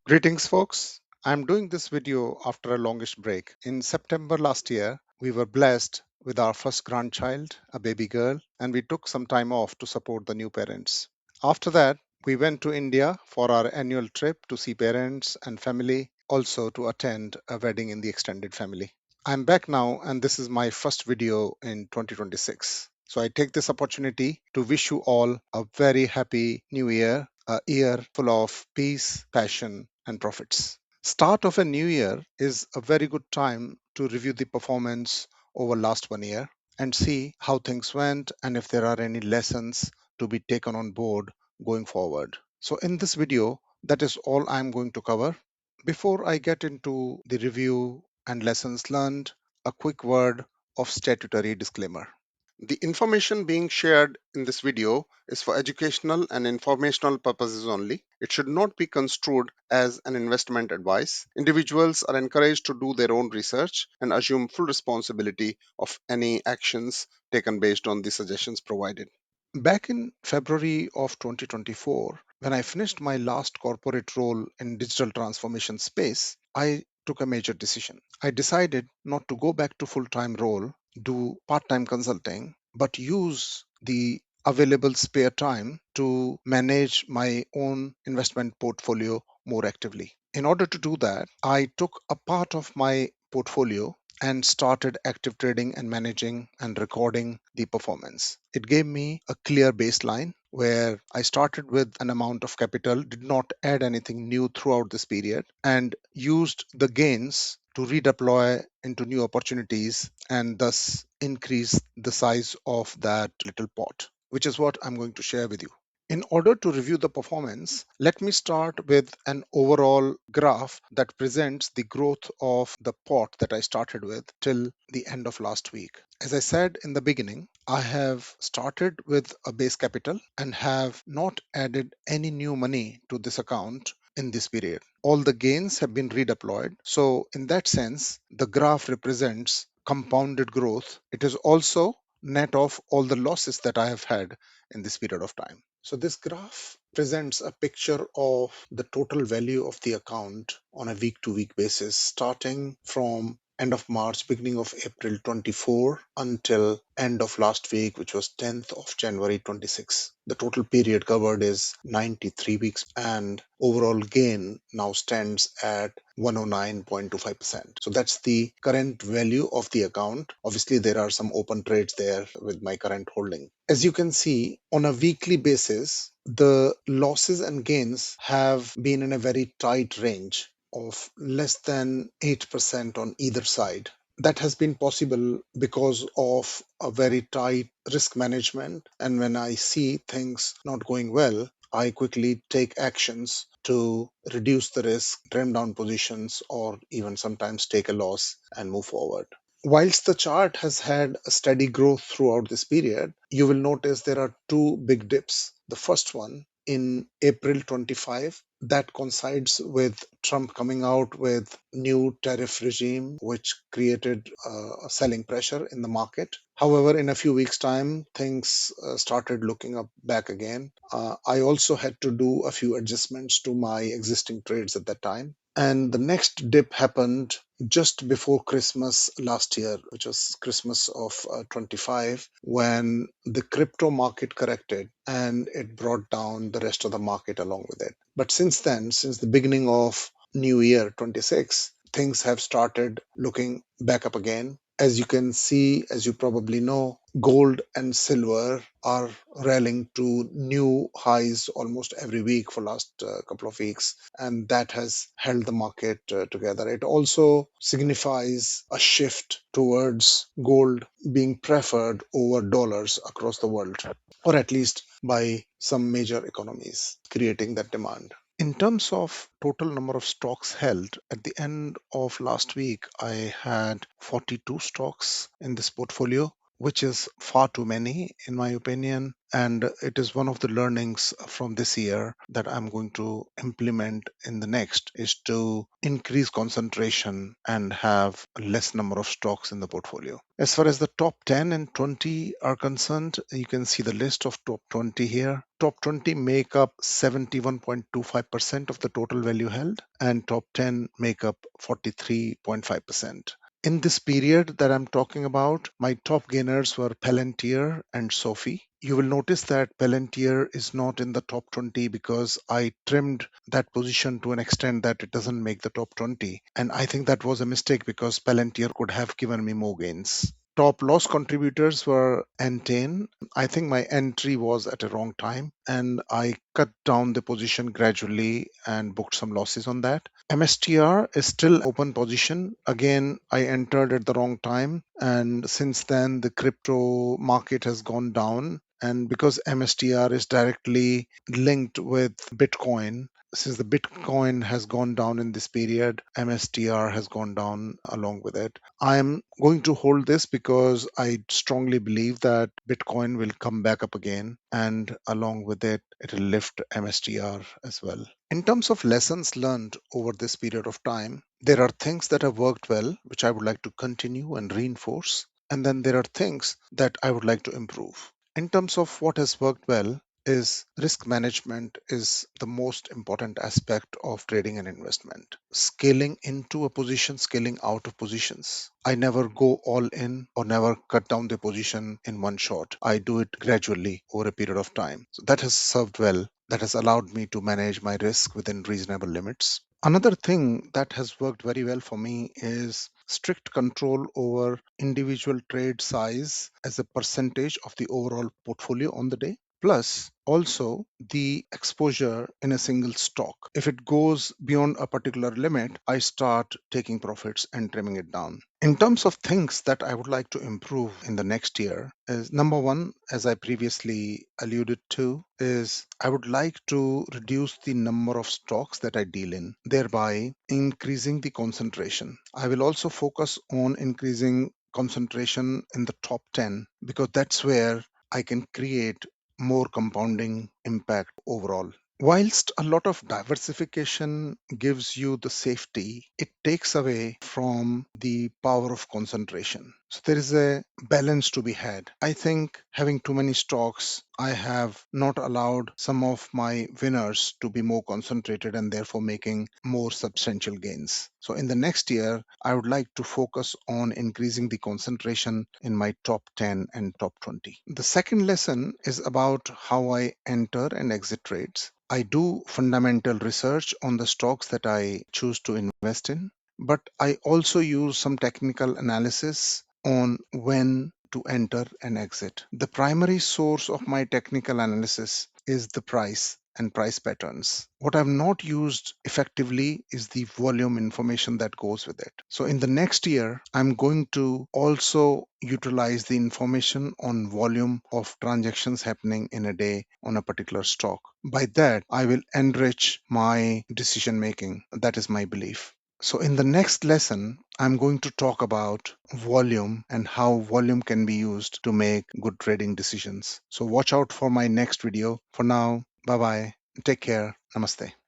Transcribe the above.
Greetings, folks. I'm doing this video after a longish break. In September last year, we were blessed with our first grandchild, a baby girl, and we took some time off to support the new parents. After that, we went to India for our annual trip to see parents and family, also to attend a wedding in the extended family. I'm back now, and this is my first video in 2026. So I take this opportunity to wish you all a very happy new year, a year full of peace, passion, and profits. Start of a new year is a very good time to review the performance over last 1 year and see how things went and if there are any lessons to be taken on board going forward. So in this video, that is all I'm going to cover. Before I get into the review and lessons learned, a quick word of statutory disclaimer. The information being shared in this video is for educational and informational purposes only. It should not be construed as an investment advice. Individuals are encouraged to do their own research and assume full responsibility of any actions taken based on the suggestions provided. Back in February of 2024, when I finished my last corporate role in digital transformation space, I took a major decision. I decided not to go back to full-time role, do part-time consulting, but use the available spare time to manage my own investment portfolio more actively. In order to do that, I took a part of my portfolio and started active trading and managing and recording the performance. It gave me a clear baseline where I started with an amount of capital, did not add anything new throughout this period, and used the gains to redeploy into new opportunities and thus increase the size of that little pot, which is what I'm going to share with you. In order to review the performance, let me start with an overall graph that presents the growth of the pot that I started with till the end of last week. As I said in the beginning, I have started with a base capital and have not added any new money to this account in this period. All the gains have been redeployed. So, in that sense, the graph represents compounded growth. It is also net of all the losses that I have had in this period of time. So this graph presents a picture of the total value of the account on a week to week basis, starting from end of March, beginning of April 24 until end of last week, which was 10th of January 26. The total period covered is 93 weeks and overall gain now stands at 109.25%. So that's the current value of the account. Obviously, there are some open trades there with my current holding. As you can see, on a weekly basis, the losses and gains have been in a very tight range of less than 8% on either side. That has been possible because of a very tight risk management. And when I see things not going well, I quickly take actions to reduce the risk, trim down positions, or even sometimes take a loss and move forward. Whilst the chart has had a steady growth throughout this period, you will notice there are two big dips. The first one in April 25, that coincides with Trump coming out with new tariff regime, which created a selling pressure in the market. However, in a few weeks' time, things started looking up back again. I also had to do a few adjustments to my existing trades at that time. And the next dip happened just before Christmas last year, which was Christmas of 25, when the crypto market corrected and it brought down the rest of the market along with it. But since then, since the beginning of New Year 26, things have started looking back up again. As you can see, as you probably know, gold and silver are rallying to new highs almost every week for last couple of weeks, and that has held the market together. It also signifies a shift towards gold being preferred over dollars across the world, or at least by some major economies, creating that demand. In terms of total number of stocks held, at the end of last week, I had 42 stocks in this portfolio, which is far too many, in my opinion. And it is one of the learnings from this year that I'm going to implement in the next is to increase concentration and have a less number of stocks in the portfolio. As far as the top 10 and 20 are concerned, you can see the list of top 20 here. Top 20 make up 71.25% of the total value held, and top 10 make up 43.5%. In this period that I'm talking about, my top gainers were Palantir and Sophie. You will notice that Palantir is not in the top 20 because I trimmed that position to an extent that it doesn't make the top 20. And I think that was a mistake because Palantir could have given me more gains. Top loss contributors were Entain. I think my entry was at a wrong time and I cut down the position gradually and booked some losses on that. MSTR is still open position. Again, I entered at the wrong time, and since then the crypto market has gone down. And because MSTR is directly linked with Bitcoin, since the Bitcoin has gone down in this period, MSTR has gone down along with it. I'm going to hold this because I strongly believe that Bitcoin will come back up again, and along with it, it will lift MSTR as well. In terms of lessons learned over this period of time, there are things that have worked well, which I would like to continue and reinforce. And then there are things that I would like to improve. In terms of what has worked well, is risk management is the most important aspect of trading and investment. Scaling into a position, scaling out of positions. I never go all in or never cut down the position in one shot. I do it gradually over a period of time. So that has served well. That has allowed me to manage my risk within reasonable limits. Another thing that has worked very well for me is strict control over individual trade size as a percentage of the overall portfolio on the day. Plus, also the exposure in a single stock. If it goes beyond a particular limit, I start taking profits and trimming it down. In terms of things that I would like to improve in the next year, is number one, as I previously alluded to, is I would like to reduce the number of stocks that I deal in, thereby increasing the concentration. I will also focus on increasing concentration in the top 10 because that's where I can create more compounding impact overall. Whilst a lot of diversification gives you the safety, it takes away from the power of concentration. So there is a balance to be had. I think having too many stocks, I have not allowed some of my winners to be more concentrated and therefore making more substantial gains. So in the next year, I would like to focus on increasing the concentration in my top 10 and top 20. The second lesson is about how I enter and exit trades. I do fundamental research on the stocks that I choose to invest in, but I also use some technical analysis on when to enter and exit. The primary source of my technical analysis is the price and price patterns. What I've not used effectively is the volume information that goes with it. So in the next year, I'm going to also utilize the information on volume of transactions happening in a day on a particular stock. By that, I will enrich my decision making. That is my belief. So in the next lesson, I'm going to talk about volume and how volume can be used to make good trading decisions. So watch out for my next video. For now, bye bye. Take care. Namaste.